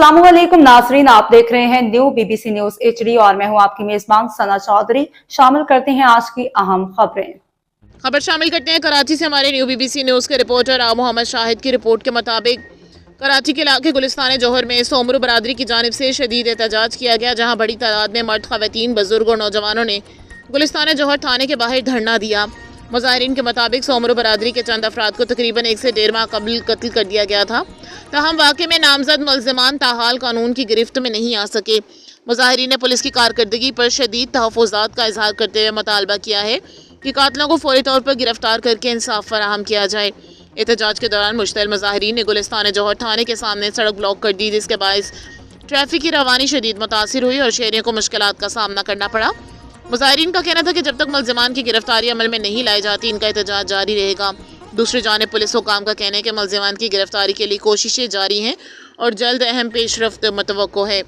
अस्सलामुअलैकुम नाजरीन, आप देख रहे हैं न्यू बीबीसी न्यूज HD और मैं हूं आपकी मेजबान सना चौधरी। शामिल करते हैं आज की अहम खबरें। खबर शामिल करते हैं कराची से हमारे न्यू बीबीसी न्यूज़ के रिपोर्टर मोहम्मद शाहिद की रिपोर्ट के मुताबिक कराची के इलाके गुलिस्तान जौहर में सोमरू बरादरी की जानिब से शदीद एहतजाज किया गया, जहां बड़ी तादाद में मर्द, खवातीन, बुजुर्ग और नौजवानों ने गुलिस्तान जौहर थाने के बाहर धरना दिया। मुजाहिरीन के मुताबिक सोमरू बरादरी के चंद अफराद को तकरीबन 1 से 1.5 माह कबल कत्ल कर दिया गया था। ताहम वाक़े में नामजद मुल्ज़िमान ताहाल कानून की गिरफ्त में नहीं आ सके। मुजाहिरीन ने पुलिस की कारकर्दगी पर शदीद तहफ़्फ़ुज़ात का इजहार करते हुए मुतालबा किया है कि कातिलों को फौरी तौर पर गिरफ्तार करके इंसाफ फराहम किया जाए। एहतजाज के दौरान मुश्तइल मुजाहिरीन ने गुलिस्तान जौहर थाने के सामने सड़क ब्लॉक कर दी, जिसके बायस ट्रैफिक की रवानी शदीद मुतासिर हुई और शहरियों को मुश्किलात का सामना करना पड़ा। मुजाहिरीन का कहना था कि जब तक मुल्ज़िमान की गिरफ्तारी अमल में नहीं लाई जाती, इनका एहतजाज जारी रहेगा। दूसरी जानिब पुलिस हुकाम का कहना है कि मुल्ज़िमान की गिरफ्तारी के लिए कोशिशें जारी हैं और जल्द अहम पेशरफ्त मुतवक्को है।